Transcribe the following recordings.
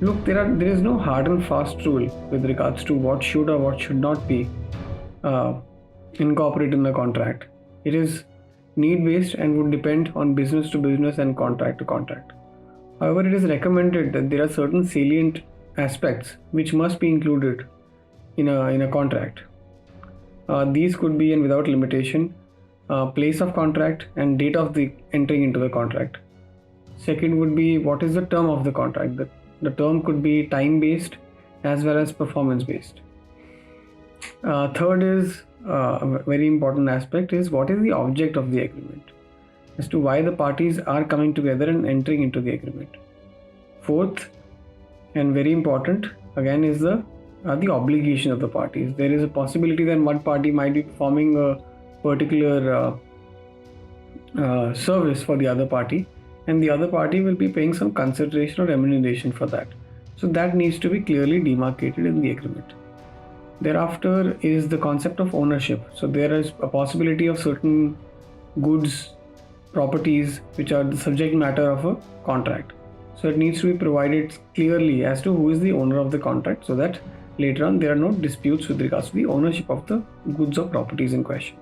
Look, there is no hard and fast rule with regards to what should or what should not be uh, incorporated in the contract. It is need based and would depend on business to business and contract to contract. However, it is recommended that there are certain salient aspects which must be included in a contract. These could be, and without limitation, place of contract and date of the entering into the contract. Second would be what is the term of the contract. The term could be time based as well as performance based. Third is a very important aspect is what is the object of the agreement, as to why the parties are coming together and entering into the agreement. Fourth, and very important again, is the obligation of the parties. There is a possibility that one party might be performing a particular service for the other party, and the other party will be paying some consideration or remuneration for that. So that needs to be clearly demarcated in the agreement. Thereafter is the concept of ownership. So there is a possibility of certain goods, properties which are the subject matter of a contract. So it needs to be provided clearly as to who is the owner of the contract, so that later on there are no disputes with regards to the ownership of the goods or properties in question.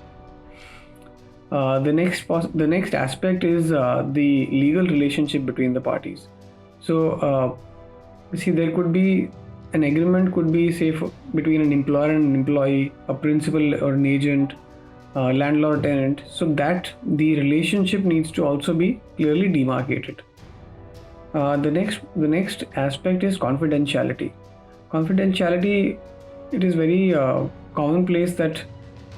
The next aspect is the legal relationship between the parties. So see, there could be an agreement, could be say between an employer and an employee, a principal or an agent, landlord tenant, so that the relationship needs to also be clearly demarcated. The next aspect is confidentiality. Confidentiality, it is very commonplace that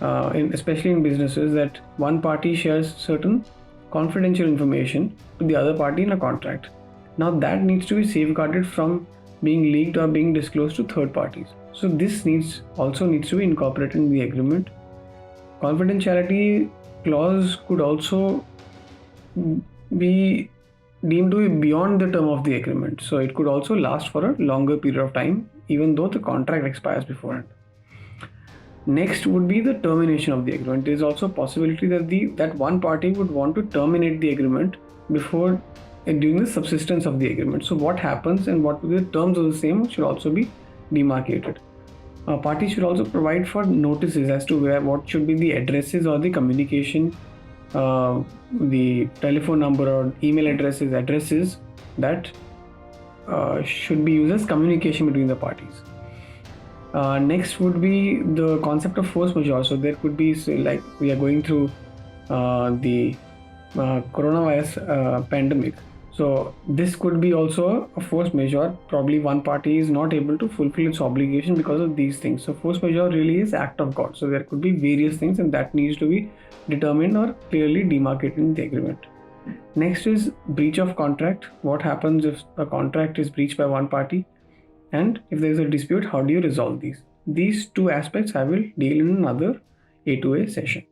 especially in businesses, that one party shares certain confidential information to the other party in a contract. Now that needs to be safeguarded from being leaked or being disclosed to third parties. So this also needs to be incorporated in the agreement. Confidentiality clause could also be deemed to be beyond the term of the agreement. So it could also last for a longer period of time, even though the contract expires beforehand. Next would be the termination of the agreement. There is also a possibility that one party would want to terminate the agreement before during the subsistence of the agreement. So what happens and what the terms of the same should also be demarcated. Parties should also provide for notices as to what should be the addresses or the communication, the telephone number or email addresses that should be used as communication between the parties. Next would be the concept of force majeure. So there could be, say, like we are going through the coronavirus pandemic. So this could be also a force majeure. Probably one party is not able to fulfill its obligation because of these things. So force majeure really is act of God. So there could be various things, and that needs to be determined or clearly demarcated in the agreement. Next is breach of contract. What happens if a contract is breached by one party? And if there is a dispute, how do you resolve these? These two aspects I will deal in another A2A session.